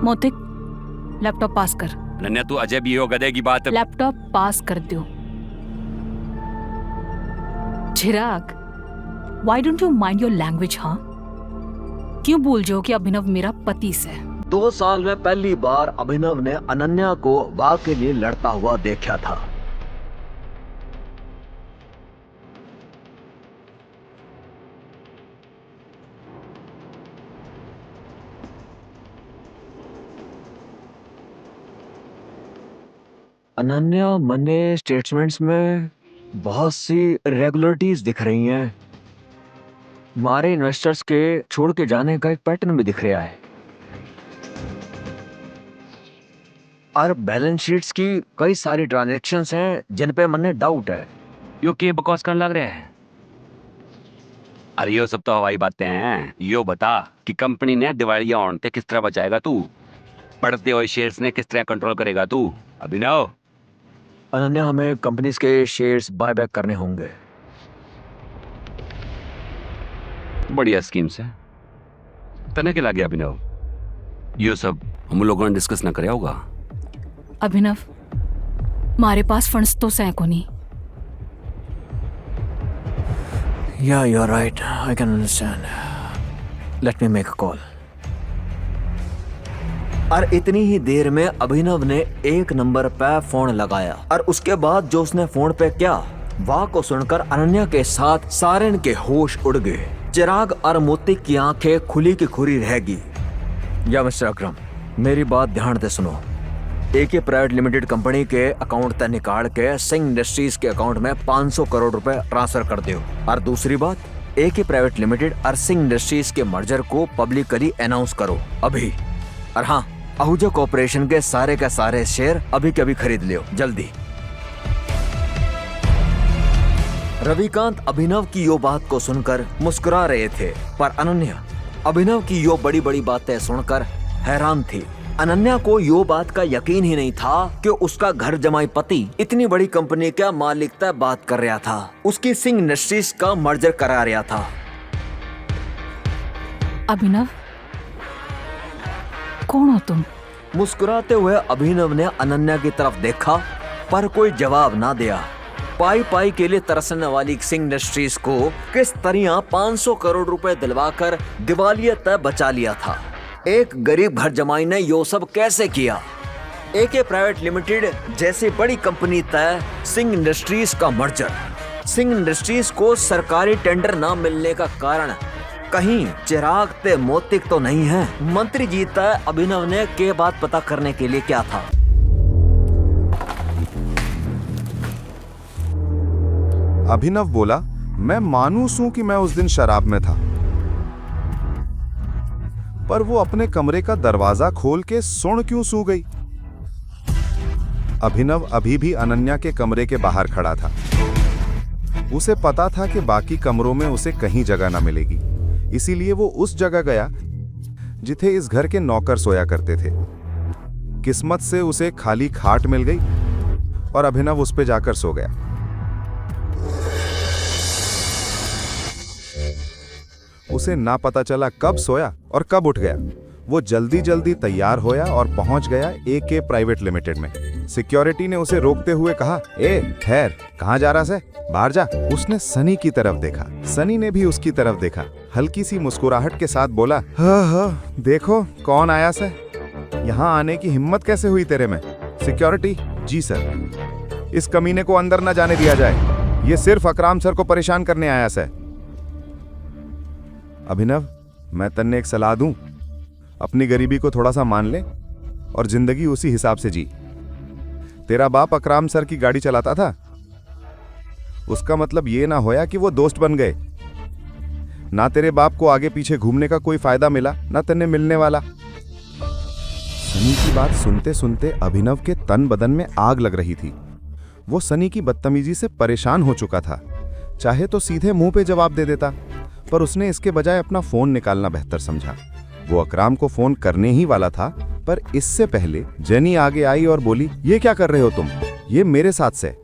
मोतिक, laptop pass कर। अनन्या तू अजय भी हो, गधे की बात। लैपटॉप पास कर दो। Chirag, why don't you mind your language? हाँ, क्यों भूल जाओ कि अभिनव मेरा पति है? 2 साल में पहली बार अभिनव ने अनन्या को वाह के लिए लड़ता हुआ देखा था। अनन्या, मनी स्टेटमेंट्स में बहुत सी रेगुलरिटीज दिख रही हैं। हमारे इन्वेस्टर्स के छोड़ के जाने का एक पैटर्न भी दिख रहा है। और बैलेंस शीट्स की कई सारी ट्रांजैक्शंस हैं जिन पे मन्ने डाउट है। यो के बकवास करने लग रहे हैं। अरे यो सब तो हवाई बातें हैं। यो बता कि कंपनी ने दिवालिया होने से किस तरह बचाएगा तू? बढ़ते हुए शेयर्स ने किस तरह कंट्रोल करेगा तू? अभिनव, अनन्या, हमें कंपनीज के शेयर्स बायबैक करने होंगे। बढ़िया स्कीम से तने के लगे अभिनव। यो सब हम लोगों ने डिस्कस ना कराया होगा। अभिनव, हमारे पास फंड्स तो सैकड़ों नहीं। Yeah, you're right. I can understand. Let me make a call. और इतनी ही देर में अभिनव ने एक नंबर पे फोन लगाया और उसके बाद जो उसने फोन पे किया, वाह को सुनकर अनन्या के साथ सारेन के होश उड़ गए। चिराग और मोती की आंखें खुली की खुली रह गई। या मिस्टर अकरम, मेरी बात ध्यान से सुनो। AK प्राइवेट लिमिटेड कंपनी के अकाउंट से निकाल के सिंह इंडस्ट्रीज के अकाउंट में 500 करोड़ रुपए ट्रांसफर कर दो। और दूसरी बात, AK प्राइवेट लिमिटेड और सिंह इंडस्ट्रीज के मर्जर को पब्लिकली अनाउंस करो अभी। और हाँ, आहूजा कॉर्पोरेशन के सारे शेयर अभी के अभी खरीद लियो, जल्दी। रविकांत अभिनव की यो बात को सुनकर मुस्कुरा रहे थे, पर अनन्या अभिनव की यो बड़ी बड़ी बातें सुनकर हैरान थी। अनन्या को यो बात का यकीन ही नहीं था कि उसका घर जमाई पति इतनी बड़ी कंपनी का मालिक तय बात कर रहा था, उसकी सिंह इंडस्ट्रीज का मर्जर करा रहा था। अभिनव, कौन हो तुम? मुस्कुराते हुए अभिनव ने अनन्या की तरफ देखा पर कोई जवाब ना दिया। पाई पाई के लिए तरसने वाली सिंह इंडस्ट्रीज को किस तरह 500 करोड़ रुपए दिलवाकर दिवालिया तय बचा लिया था। एक गरीब घर जमाई ने यो सब कैसे किया? AK प्राइवेट लिमिटेड जैसी बड़ी कंपनी तय सिंह इंडस्ट्रीज का मर्जर। सिंह इंडस्ट्रीज को सरकारी टेंडर ना मिलने का कारण कहीं चिराग ते मोतिक तो नहीं है। मंत्री जी तय अभिनव ने के बात पता करने के लिए क्या था? अभिनव बोला, मैं मानूस हूं कि मैं उस दिन शराब में था, पर वो अपने कमरे का दरवाजा खोल के सुन क्यों सो गई? अभिनव अभी भी अनन्या के कमरे के बाहर खड़ा था। उसे पता था कि बाकी कमरों में उसे कहीं जगह ना मिलेगी, इसीलिए वो उस जगह गया जिथे इस घर के नौकर सोया करते थे। किस्मत से उसे खाली खाट मिल गई और अभिनव उस पे जाकर सो गया। उसे ना पता चला कब सोया और कब उठ गया। वो जल्दी जल्दी तैयार होया और पहुंच गया AK प्राइवेट लिमिटेड में। सिक्योरिटी ने उसे रोकते हुए कहा, ए ठहर, कहाँ जा रहा है? बाहर जा। उसने सनी की तरफ देखा, सनी ने भी उसकी तरफ देखा। हल्की सी मुस्कुराहट के साथ बोला, हाँ, देखो कौन आया से। यहाँ आने की हिम्मत कैसे हुई तेरे में? सिक्योरिटी, जी सर। इस कमीने को अंदर न जाने दिया जाए, ये सिर्फ अकराम सर को परेशान करने आया से। अभिनव, मैं तन्ने एक सलाह दूं, अपनी गरीबी को थोड़ा सा मान ले और जिंदगी उसी हिसाब से जी। तेरा बाप अकराम सर की गाड़ी चलाता था, उसका मतलब ये ना होया कि वो दोस्त बन गए। ना तेरे बाप को आगे पीछे घूमने का कोई फायदा मिला, ना तन्ने मिलने वाला। सनी की बात सुनते सुनते अभिनव के तन बदन में आग लग रही थी। वो सनी की बदतमीजी से परेशान हो चुका था। चाहे तो सीधे मुंह पे जवाब दे देता, पर उसने इसके बजाय अपना फोन निकालना बेहतर समझा। वो अकराम को फोन करने ही वाला था, पर इससे पहले जेनी आगे आई और बोली, ये क्या कर रहे हो तुम? ये मेरे साथ से।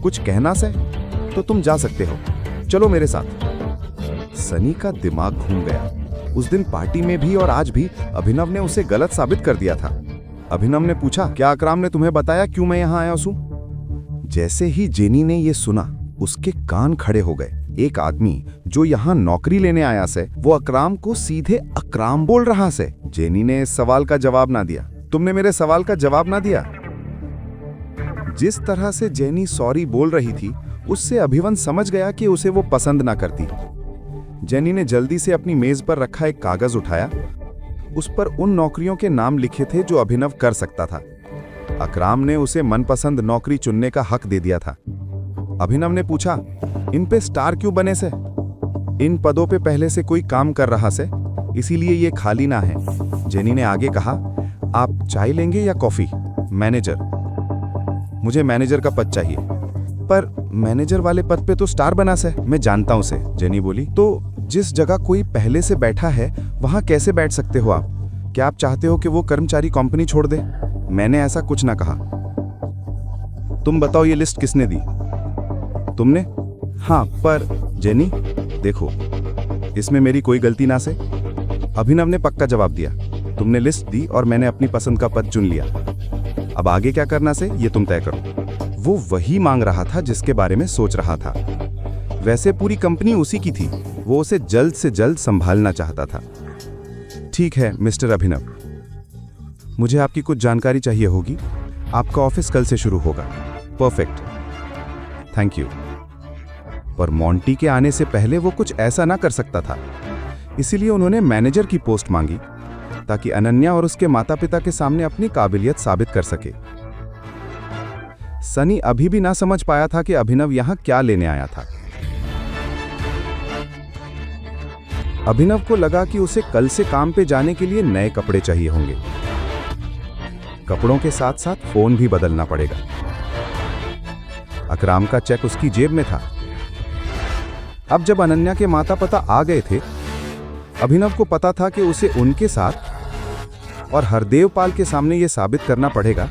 कुछ कहना से तो तुम जा सकते हो, चलो मेरे साथ। सनी का दिमाग घूम गया। उस दिन पार्टी में भी और आज भी अभिनव ने उसे गलत साबित कर दिया था। अभिनव ने पूछा, क्या अकराम ने तुम्हें बताया क्यों मैं यहाँ आया हूँ? जैसे ही जेनी ने ये सुना, उसके कान खड़े हो गए। एक आदमी जो यहाँ नौकरी लेने आया से, वो अकराम को सीधे अकराम बोल रहा से। जेनी ने इस सवाल का जवाब ना दिया। तुमने मेरे सवाल का जवाब ना दिया। जिस तरह से जेनी सॉरी बोल रही थी, उससे अभिवन समझ गया कि उसे वो पसंद ना करती। जेनी ने जल्दी से अपनी मेज पर रखा एक कागज उठाया। उस पर उन नौकरियों के नाम लिखे थे जो अभिनव कर सकता था। अकराम ने उसे मनपसंद नौकरी चुनने का हक दे दिया था। अभिनव ने पूछा, इन पे स्टार क्यों बने से? इन पदों पे पहले से कोई काम कर रहा से, इसीलिए ये खाली ना है। जेनी ने आगे कहा, आप चाय लेंगे या कॉफी? मैनेजर। मुझे मैनेजर का पद चाहिए। पर मैनेजर वाले पद पे तो स्टार बना से। मैं जानता हूं से, जेनी बोली। तो जिस जगह कोई पहले से बैठा है, वहां कैसे बैठ सकते हो आप? क्या आप चाहते हो कि वो कर्मचारी कंपनी छोड़ दे? मैंने ऐसा कुछ ना कहा। तुम बताओ, ये लिस्ट किसने दी? तुमने? हाँ, पर जेनी देखो, इसमें मेरी कोई गलती ना से। अभिनव ने पक्का जवाब दिया। तुमने लिस्ट दी और मैंने अपनी पसंद का पद चुन लिया। अब आगे क्या करना से, ये तुम तय करो। वो वही मांग रहा था जिसके बारे में सोच रहा था। वैसे पूरी कंपनी उसी की थी। वो उसे जल्द से जल्द संभालना चाहता था। ठीक है मिस्टर अभिनव, मुझे आपकी कुछ जानकारी चाहिए होगी। आपका ऑफिस कल से शुरू होगा। Perfect, thank you. पर मॉन्टी के आने से पहले वो कुछ ऐसा ना कर सकता था, इसीलिए उन्होंने मैनेजर की पोस्ट मांगी ताकि अनन्या और उसके माता पिता के सामने अपनी काबिलियत साबित कर सके। सनी अभी भी ना समझ पाया था कि अभिनव यहां क्या लेने आया था। अभिनव को लगा कि उसे कल से काम पे जाने के लिए नए कपड़े चाहिए होंगे। कपड़ों के साथ साथ फोन भी बदलना पड़ेगा। अकराम का चेक उसकी जेब में था। अब जब अनन्या के माता पिता आ गए थे, अभिनव को पता था कि उसे उनके साथ और हरदेव पाल के सामने यह साबित करना पड़ेगा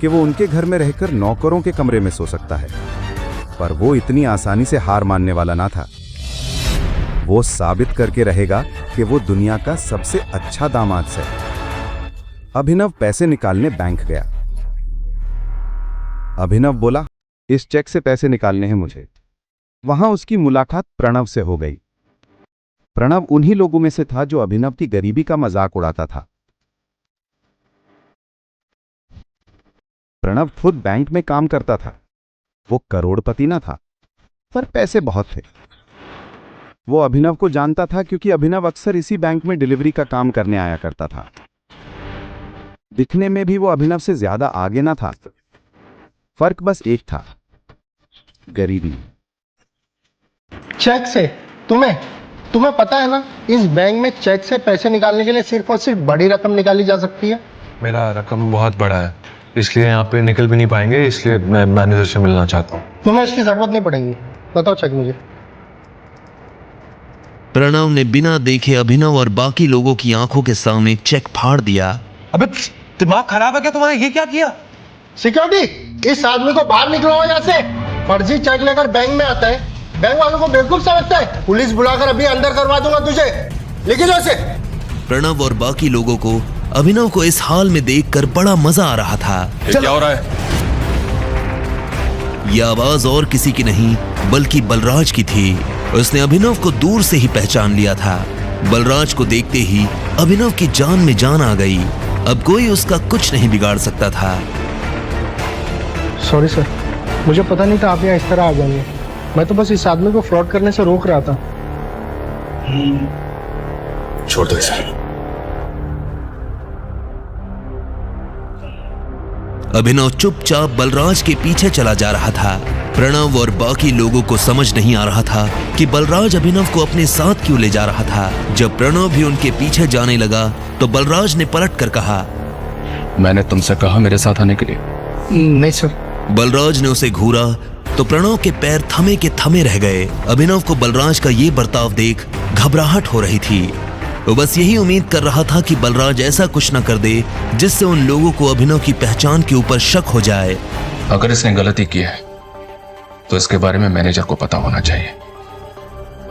कि वो उनके घर में रहकर नौकरों के कमरे में सो सकता है। पर वो इतनी आसानी से हार मानने वाला ना था। वो साबित करके रहेगा कि वो दुनिया का सबसे अच्छा दामाद है। अभिनव पैसे निकालने बैंक गया। अभिनव बोला, इस चेक से पैसे निकालने हैं मुझे। वहां उसकी मुलाकात प्रणव से हो गई। प्रणव उन्हीं लोगों में से था जो अभिनव की गरीबी का मजाक उड़ाता था। प्रणव खुद बैंक में काम करता था। वो करोड़पति ना था, पर पैसे बहुत थे। वो अभिनव को जानता था क्योंकि अभिनव अक्सर इसी बैंक में डिलीवरी का काम करने आया करता था। दिखने में भी वो अभिनव से ज्यादा आगे ना था। फर्क बस एक था, गरीबी। चेक से? तुम्हें पता है ना, इस बैंक में चेक से पैसे निकालने के लिए सिर्फ और सिर्फ बड़ी रकम निकाली जा सकती है। मेरा रकम बहुत बड़ा है, इसलिए यहाँ पे निकल भी नहीं पाएंगे, इसलिए मैं मैनेजर से मिलना चाहता हूँ। तुम्हें इसकी जरूरत नहीं पड़ेगी। बताओ चेक मुझे। प्रणव ने बिना देखे अभिनव और बाकी लोगों की आंखों के सामने चेक फाड़ दिया। अबे दिमाग खराब है क्या तुम्हारा? ये क्या किया? सिक्योरिटी, इस आदमी को बाहर निकलवाओ यहाँ से। फर्जी चेक लेकर बैंक में आता है, बैंक वालों को बेवकूफ समझता है। पुलिस बुलाकर अभी अंदर करवा दूंगा तुझे। लेके जाओ इसे। प्रणव और बाकी लोगों को अभिनव को इस हाल में देखकर बड़ा मजा आ रहा था। क्या हो रहा है? यह आवाज और किसी की नहीं बल्कि बलराज की थी। उसने अभिनव को दूर से ही पहचान लिया था। बलराज को देखते ही अभिनव की जान में जान आ गई। अब कोई उसका कुछ नहीं बिगाड़ सकता था। सॉरी सर, मुझे पता नहीं था आप यहाँ इस तरह आ जाएंगे। मैं तो बस इस आदमी को फ्रॉड करने से रोक रहा था। छोड़ दो इसे। अभिनव चुपचाप बलराज के पीछे चला जा रहा था। प्रणव और बाकी लोगों को समझ नहीं आ रहा था कि बलराज अभिनव को अपने साथ क्यों ले जा रहा था। जब प्रणव भी उनके पीछे जाने लगा तो बलराज ने पलट कर कहा, मैंने तुमसे कहा मेरे साथ आने के लिए। नहीं सर। बलराज ने उसे घूरा तो प्रणव के पैर थमे के थमे रह गए। अभिनव को बलराज का ये बर्ताव देख घबराहट हो रही थी। वो बस यही उम्मीद कर रहा था कि बलराज ऐसा कुछ न कर दे जिससे उन लोगों को अभिनव की पहचान के ऊपर शक हो जाए। अगर इसने गलती की है तो इसके बारे में मैनेजर को पता होना चाहिए।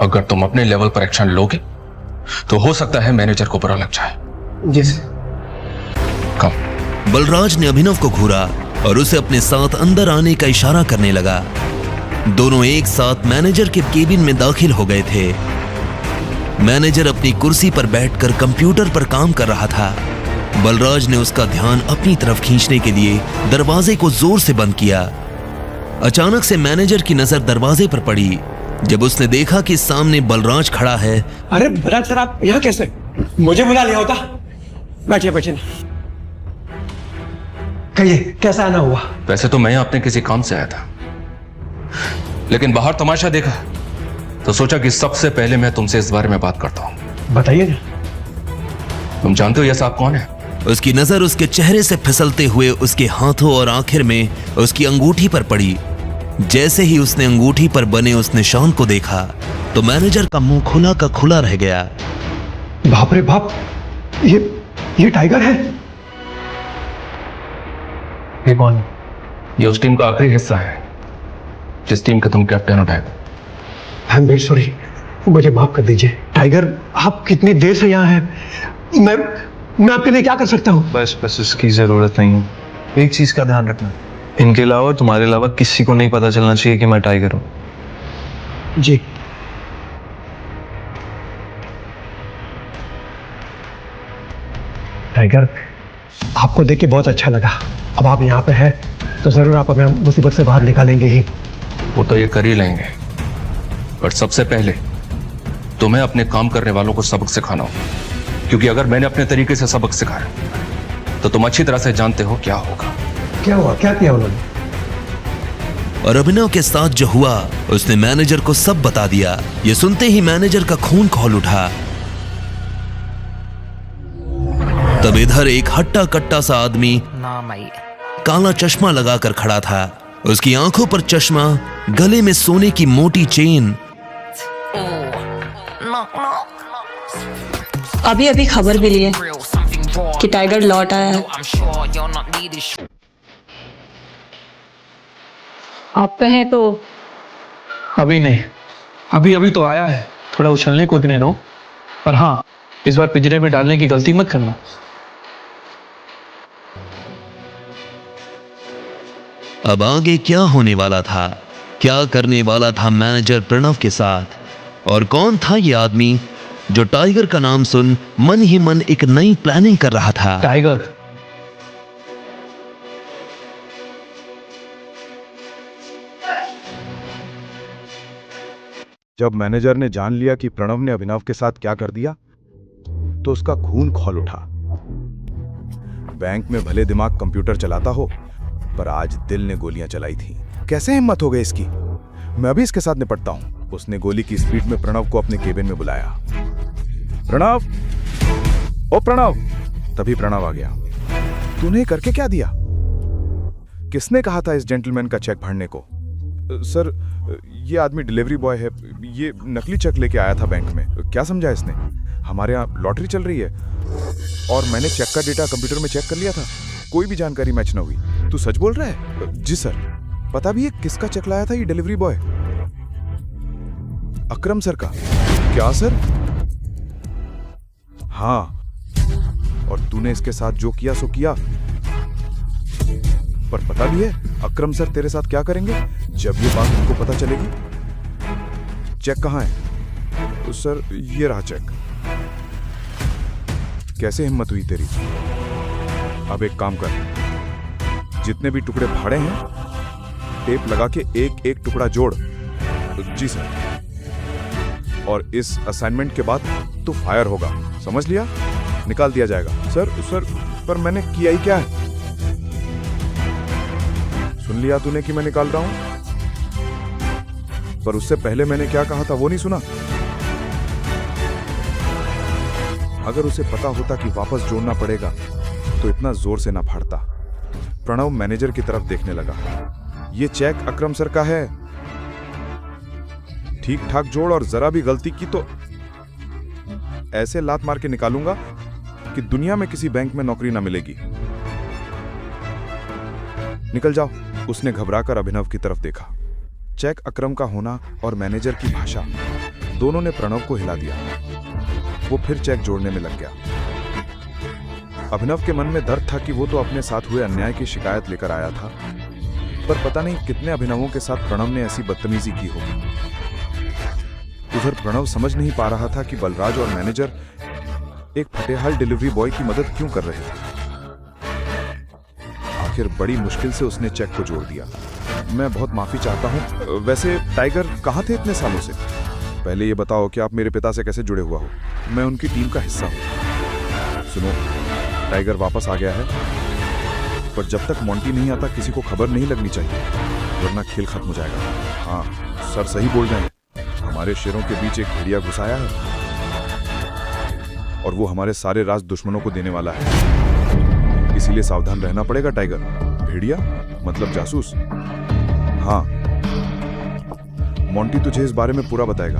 अगर तुम अपने लेवल पर एक्शन लोगे तो हो सकता है मैनेजर को बुरा लग जाए। जी सर। कम। बलराज ने अभिनव को घूरा और उसे अपने साथ अंदर आने का इशारा करने लगा। दोनों एक साथ मैनेजर के केबिन में दाखिल हो गए थे। मैनेजर अपनी कुर्सी पर बैठकर कंप्यूटर पर काम कर रहा था। बलराज ने उसका ध्यान अपनी तरफ खींचने के लिए दरवाजे को जोर से बंद किया। अचानक से मैनेजर की नजर दरवाजे पर पड़ी। जब उसने देखा कि सामने बलराज खड़ा है। अरे बलराज सर, आप यहाँ कैसे? मुझे बुला लिया होता। बैठिए बैठिए। कहिए कैसा आना हुआ? वैसे तो मैं अपने किसी काम से आया था, लेकिन बाहर तमाशा देखा तो सोचा कि सबसे पहले मैं तुमसे इस बारे में बात करता हूं। बताइए ना। तुम जानते हो यह साहब कौन है? उसकी नजर उसके चेहरे से फिसलते हुए उसके हाथों और आखिर में उसकी अंगूठी पर पड़ी। जैसे ही उसने अंगूठी पर बने उस निशान को देखा तो मैनेजर का मुंह खुला का खुला रह गया। बाप रे बाप, ये टाइगर है। ये कौन है? ये उस टीम का आखिरी हिस्सा है जिस टीम का तुम कैप्टन उठाए। आई एम वेरी सॉरी, मुझे माफ कर दीजिए। टाइगर, आप कितनी देर से यहाँ हैं? मैं आपके लिए क्या कर सकता हूँ? बस उसकी जरूरत नहीं है। एक चीज का ध्यान रखना, इनके अलावा तुम्हारे अलावा किसी को नहीं पता चलना चाहिए कि मैं टाइगर हूं। जी। टाइगर, आपको देख के बहुत अच्छा लगा। अब आप यहाँ पे हैं तो जरूर आप हमें मुसीबत से बाहर निकालेंगे ही। वो तो ये कर ही लेंगे, पर सबसे पहले तुम्हें अपने काम करने वालों को सबक सिखाना होगा, क्योंकि अगर मैंने अपने तरीके से सबक सिखाया तो तुम अच्छी तरह से जानते हो क्या होगा। क्या हुआ? क्या किया उन्होंने? और अभिनव के साथ जो हुआ उसने मैनेजर को सब बता दिया। ये सुनते ही मैनेजर का खून खौल उठा। तब इधर एक हट्टा कट्टा सा आदमी काला चश्मा लगाकर खड़ा था। उसकी आंखों पर चश्मा, गले में सोने की मोटी चेन। अभी अभी खबर मिली है कि टाइगर लौट आया है। आप कहें तो अभी नहीं, अभी तो आया है। थोड़ा उछलने कूदने दो, पर हाँ, इस बार पिंजरे में डालने की गलती मत करना। अब आगे क्या होने वाला था, क्या करने वाला था मैनेजर प्रणव के साथ, और कौन था ये आदमी जो टाइगर का नाम सुन मन ही मन एक नई प्लानिंग कर रहा था। टाइगर, जब मैनेजर ने जान लिया कि प्रणव ने अभिनव के साथ क्या कर दिया तो उसका खून खौल उठा। बैंक में भले दिमाग कंप्यूटर चलाता हो, पर आज दिल ने गोलियां चलाई थी। कैसे हिम्मत हो गई इसकी? मैं भी इसके साथ निपटता हूं। उसने गोली की स्पीड में प्रणव को अपने केबिन में बुलाया। प्रणव, ओ प्रणव। तभी प्रणव आ गया। तूने करके क्या दिया? किसने कहा था इस जेंटलमैन का चेक भरने को? सर, ये आदमी डिलीवरी बॉय है। ये नकली चेक लेके आया था बैंक में। क्या समझा इसने? हमारे यहाँ लॉटरी चल रही है और मैंने चेक का डेटा कंप्यूटर में चेक कर लिया था, कोई भी जानकारी मैच ना हुई। तू सच बोल रहा है? जी सर। पता भी है किसका चेक लाया था ये डिलीवरी बॉय? अकरम सर का। क्या सर? हाँ, और तूने इसके साथ जो किया सो किया, पर पता भी है अकरम सर तेरे साथ क्या करेंगे जब ये बात उनको पता चलेगी? चेक कहाँ है? तो सर, ये रहा चेक। कैसे हिम्मत हुई तेरी? अब एक काम कर, जितने भी टुकड़े फाड़े हैं टेप लगा के एक एक टुकड़ा जोड़। जी सर। और इस असाइनमेंट के बाद तो फायर होगा, समझ लिया? निकाल दिया जाएगा। सर, पर मैंने किया ही क्या है? सुन लिया तूने कि मैं निकाल रहा हूं, पर उससे पहले मैंने क्या कहा था वो नहीं सुना? अगर उसे पता होता कि वापस जोड़ना पड़ेगा तो इतना जोर से ना फाड़ता। प्रणव मैनेजर की तरफ देखने लगा। ये चेक अकरम सर का है, ठीक ठाक जोड़, और जरा भी गलती की तो ऐसे लात मार के निकालूंगा कि दुनिया में किसी बैंक में नौकरी ना मिलेगी। निकल जाओ। उसने घबराकर अभिनव की तरफ देखा। चेक अकरम का होना और मैनेजर की भाषा दोनों ने प्रणव को हिला दिया। वो फिर चेक जोड़ने में लग गया। अभिनव के मन में दर्द था कि वो तो अपने साथ हुए अन्याय की शिकायत लेकर आया था, पर पता नहीं कितने अभिनवों के साथ प्रणव ने ऐसी बदतमीजी की होगी। उधर प्रणव समझ नहीं पा रहा था कि बलराज और मैनेजर एक फटेहाल डिलीवरी बॉय की मदद क्यों कर रहे थे। आखिर बड़ी मुश्किल से उसने चेक को जोड़ दिया। मैं बहुत माफी चाहता हूँ। वैसे टाइगर कहाँ थे इतने सालों से? पहले ये बताओ कि आप मेरे पिता से कैसे जुड़े हुआ हो? मैं उनकी टीम का हिस्सा हूँ। सुनो, टाइगर वापस आ गया है, पर जब तक मोंटी नहीं आता किसी को खबर नहीं लगनी चाहिए, वरना खेल खत्म हो जाएगा। हाँ, सर सही बोल रहे हैं। हमारे शेरों के बीच एक भेड़िया घुसाया है और वो हमारे सारे राज दुश्मनों को देने वाला है। इसीलिए सावधान रहना पड़ेगा टाइगर। भेड़िया मतलब जासूस? हाँ, मोंटी तुझे इस बारे में पूरा बताएगा।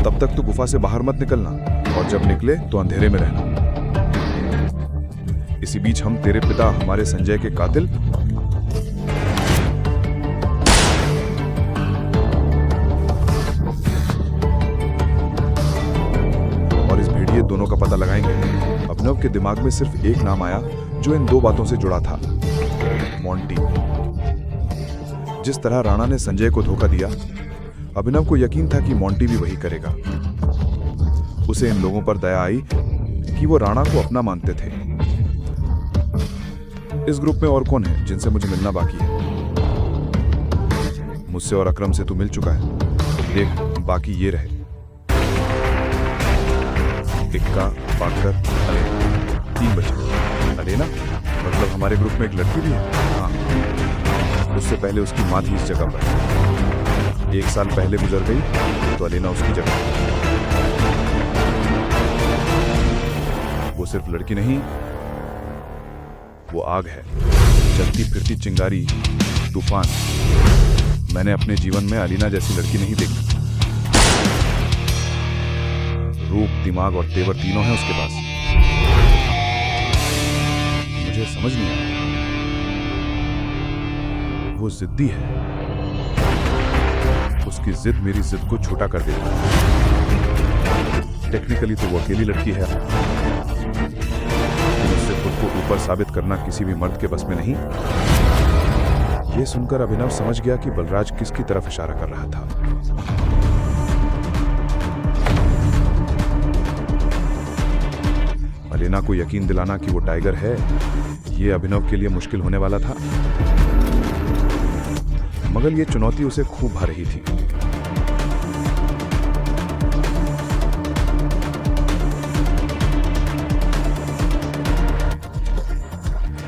तब तक तू गुफा से बाहर मत निकलना, और जब निकले तो अंधेरे में रहना। इसी बीच हम तेरे पिता हमारे संजय के कातिल और इस भेड़िए दोनों का पता लगाएंगे। अभिनव के दिमाग में सिर्फ एक नाम आया जो इन दो बातों से जुड़ा था, मोंटी। जिस तरह राणा ने संजय को धोखा दिया, अभिनव को यकीन था कि मोंटी भी वही करेगा। उसे इन लोगों पर दया आई कि वो राणा को अपना मानते थे। इस ग्रुप में और कौन है जिनसे मुझे मिलना बाकी है? मुझसे और अकरम से तू मिल चुका है। देख, बाकी ये रहे, इक्का, पाकर, अलेना। 3 बचे। अलेना मतलब हमारे ग्रुप में एक लड़की भी है? हाँ, उससे पहले उसकी माँ थी इस जगह पर। 1 साल पहले गुजर गई तो अलेना उसकी जगह। वो सिर्फ लड़की नहीं, वो आग है, चलती फिरती चिंगारी, तूफान। मैंने अपने जीवन में अलीना जैसी लड़की नहीं देखी। रूप, दिमाग और तेवर तीनों हैं उसके पास। मुझे समझ नहीं आया, वो जिद्दी है। उसकी जिद मेरी जिद को छोटा कर देती है। टेक्निकली तो वो अकेली लड़की है, उससे खुद को ऊपर साबित करना किसी भी मर्द के बस में नहीं। यह सुनकर अभिनव समझ गया कि बलराज किसकी तरफ इशारा कर रहा था। अलेना को यकीन दिलाना कि वो टाइगर है, यह अभिनव के लिए मुश्किल होने वाला था, मगर यह चुनौती उसे खूब भा रही थी।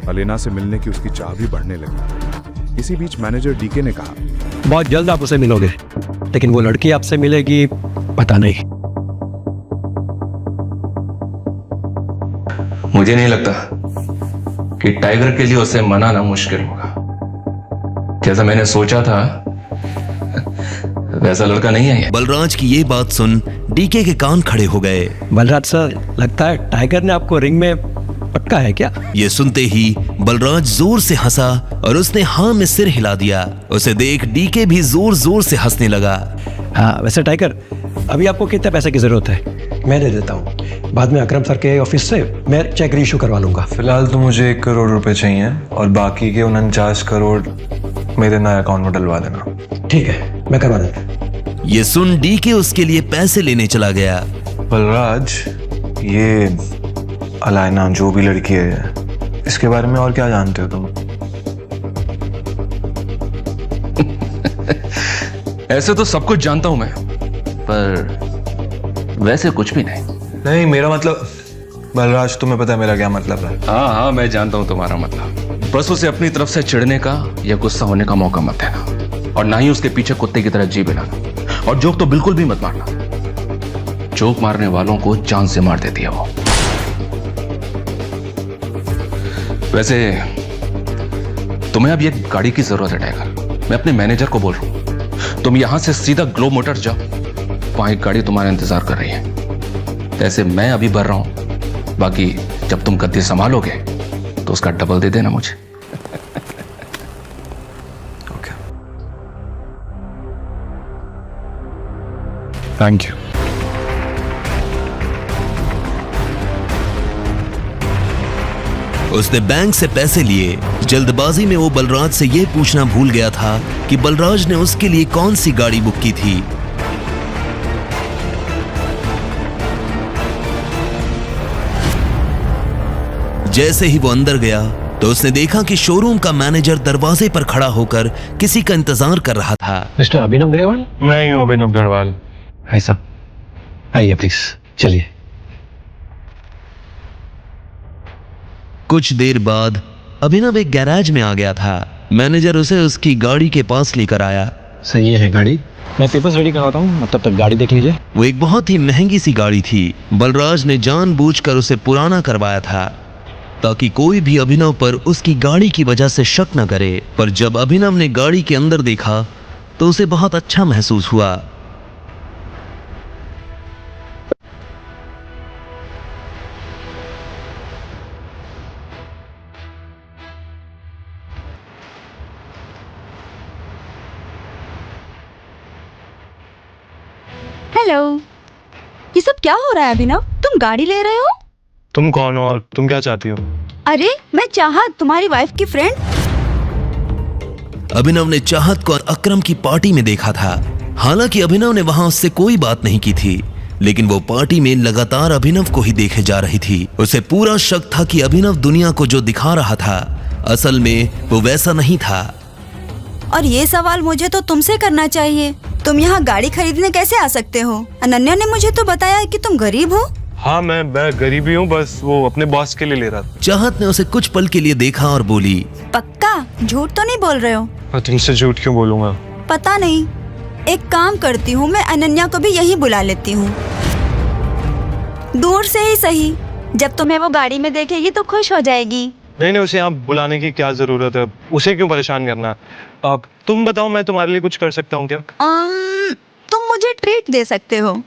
अलेना से मिलने की उसकी चाह भी बढ़ने लगी। इसी बीच मैनेजर डीके ने कहा, बहुत जल्द आप उसे मिलोगे, लेकिन वो लड़की आपसे मिलेगी पता नहीं। मुझे नहीं लगता कि टाइगर के लिए उसे मनाना मुश्किल होगा। जैसा मैंने सोचा था वैसा लड़का नहीं है ये। बलराज की ये बात सुन डीके के कान खड़े हो गए। बलराज सर, लगता है टाइगर ने आपको रिंग में पटका है क्या? ये सुनते ही बलराज जोर से हंसा और उसने हाँ में सिर हिला दिया। उसे देख डीके भी जोर जोर से हंसने लगा। हाँ, वैसे टाइगर, अभी आपको कितने पैसे की जरूरत है? मैं दे देता हूँ, बाद में अकरम सर के ऑफिस से मैं चेक रीइशू करवा लूंगा। फिलहाल तो मुझे 1 करोड़ रुपए चाहिए और बाकी के 49 करोड़ मेरे नए अकाउंट में डलवा देना। ठीक है, मैं करवा देता। ये सुन डीके उसके लिए पैसे लेने चला गया। बलराज, ये अलायना जो भी लड़की है, इसके बारे में और क्या जानते हो तुम? ऐसे तो सब कुछ जानता हूं मैं, पर वैसे कुछ भी नहीं। नहीं, मेरा मतलब बलराज, तुम्हें पता है मेरा क्या मतलब है? हाँ हाँ, मैं जानता हूं तुम्हारा मतलब। बस उसे अपनी तरफ से चिढ़ने का या गुस्सा होने का मौका मत देना, और ना ही उसके पीछे कुत्ते की तरह जी बिलाना। और जोक तो बिल्कुल भी मत मारना, जोक मारने वालों को जान से मार देती है वो। वैसे तुम्हें अब एक गाड़ी की जरूरत है टाइगर। मैं अपने मैनेजर को बोल रहा हूं, तुम यहां से सीधा ग्लोब मोटर्स जाओ, वहां एक गाड़ी तुम्हारा इंतजार कर रही है। ऐसे मैं अभी भर रहा हूं, बाकी जब तुम गद्दी संभालोगे तो उसका डबल दे देना मुझे। Okay, thank you. उसने बैंक से पैसे लिए। जल्दबाजी में वो बलराज से ये पूछना भूल गया था कि बलराज ने उसके लिए कौन सी गाड़ी बुक की थी। जैसे ही वो अंदर गया तो उसने देखा कि शोरूम का मैनेजर दरवाजे पर खड़ा होकर किसी का इंतजार कर रहा था। मिस्टर अभिनव ग्रेवाल? मैं ही हूँ अभिनव गढ़वाल। हाय साहब, आइए प्लीज, चलिए। कुछ देर बाद अभिनव एक गैराज में आ गया था। मैनेजर उसे उसकी गाड़ी के पास लेकर आया। सही है गाड़ी, मैं पेपर्स रेडी करवाता हूँ, तब तक गाड़ी देख लीजिए। वो एक बहुत ही महंगी सी गाड़ी थी। बलराज ने जानबूझकर उसे पुराना करवाया था ताकि कोई भी अभिनव पर उसकी गाड़ी की वजह से शक न करे। पर जब अभिनव ने गाड़ी के अंदर देखा तो उसे बहुत अच्छा महसूस हुआ। हेलो, ये सब क्या हो रहा है अभिनव? तुम गाड़ी ले रहे हो? तुम कौन हो और तुम क्या चाहती हो? अरे मैं चाहत, तुम्हारी वाइफ की फ्रेंड। अभिनव ने चाहत को अकरम की पार्टी में देखा था। हालांकि अभिनव ने वहां उससे कोई बात नहीं की थी, लेकिन वो पार्टी में लगातार अभिनव को ही देखे जा रही थी। उसे पूरा शक था कि अभिनव दुनिया को जो दिखा रहा था असल में वो वैसा नहीं था। और ये सवाल मुझे तो तुमसे करना चाहिए, तुम यहाँ गाड़ी खरीदने कैसे आ सकते हो? अनन्या ने मुझे तो बताया कि तुम गरीब हो। हाँ, मैं गरीबी हूँ, बस वो अपने बॉस के लिए ले रहा था। चाहत ने उसे कुछ पल के लिए देखा और बोली, पक्का झूठ तो नहीं बोल रहे हो? और तुमसे झूठ क्यों बोलूंगा? पता नहीं, एक काम करती हूँ, मैं अनन्या को भी यही बुला लेती हूँ, दूर से ही सही। जब तुम्हें वो गाड़ी में देखेगी तो खुश हो जाएगी। नहीं, उसे यहाँ बुलाने की क्या जरूरत है? उसे क्यों परेशान करना? अब तुम बताओ, मैं तुम्हारे लिए कुछ कर सकता हूँ क्या? तुम मुझे ट्रीट दे सकते हो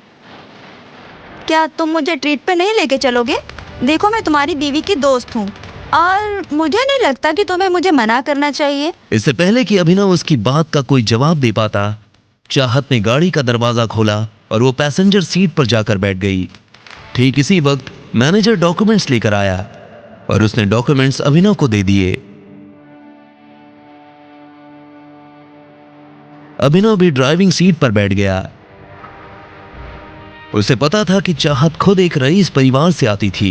क्या? तुम मुझे ट्रीट पे नहीं लेके चलोगे? देखो, मैं तुम्हारी बीवी की दोस्त हूँ और मुझे नहीं लगता कि तुम्हें मुझे मना करना चाहिए। इससे पहले कि अभिनव उसकी बात का कोई जवाब दे पाता, चाहत ने गाड़ी का दरवाजा खोला और वो पैसेंजर सीट पर जाकर बैठ गई। ठीक इसी वक्त मैनेजर डॉक्यूमेंट्स लेकर आया और उसने डॉक्यूमेंट्स अभिनव को दे दिए। अभिनव भी ड्राइविंग सीट पर बैठ गया। उसे पता था कि चाहत खुद एक रईस परिवार से आती थी।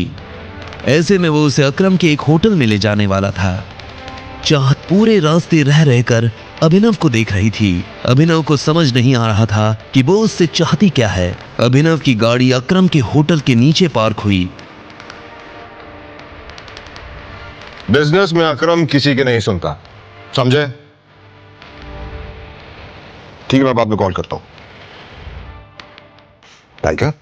ऐसे में वो उसे अकरम के एक होटल में ले जाने वाला था। चाहत पूरे रास्ते रह रहकर अभिनव को देख रही थी। अभिनव को समझ नहीं आ रहा था कि वो उससे चाहती क्या है। अभिनव की गाड़ी अकरम के होटल के नीचे पार्क हुई। बिजनेस में अकरम किसी के नहीं सुनता, समझे? ठीक है, मैं बाद में कॉल करता हूं। टाइगर?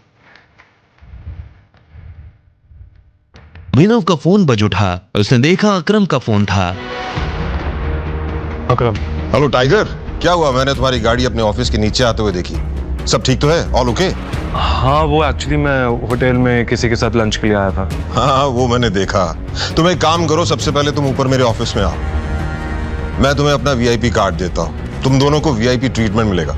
अभिनव का फोन बज उठा। उसने देखा अकरम का फोन था। अकरम। हेलो टाइगर, क्या हुआ? मैंने तुम्हारी गाड़ी अपने ऑफिस के नीचे आते हुए देखी। सब ठीक तो है? All okay? हाँ, वो एक्चुअली मैं होटल में किसी के साथ लंच के लिए आया था। हाँ, वो मैंने देखा। तुम एक काम करो, सबसे पहले तुम ऊपर मेरे ऑफिस में आओ, मैं तुम्हें अपना वीआईपी कार्ड देता हूं। तुम दोनों को वीआईपी ट्रीटमेंट मिलेगा।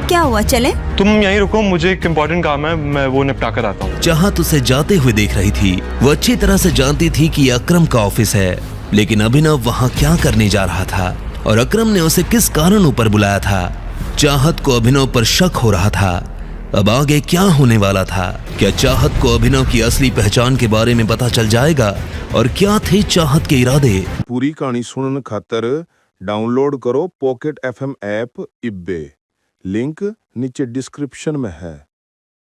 क्या हुआ, चले? तुम यहीं रुको, मुझे एक इम्पोर्टेंट काम है, मैं वो निपटा कर आता हूँ। चाहत उसे जाते हुए देख रही थी। वो अच्छी तरह से जानती थी कि अकरम का ऑफिस है, लेकिन अभिनव वहां क्या करने जा रहा था और अकरम ने उसे किस कारण ऊपर बुलाया था। चाहत को अभिनव पर शक हो रहा था। अब आगे क्या होने वाला था? क्या चाहत को अभिनव की असली पहचान के बारे में पता चल जाएगा और क्या थे चाहत के इरादे? पूरी कहानी सुनने खातर डाउनलोड करो पॉकेट FM ऐप इब्बे। लिंक नीचे डिस्क्रिप्शन में है।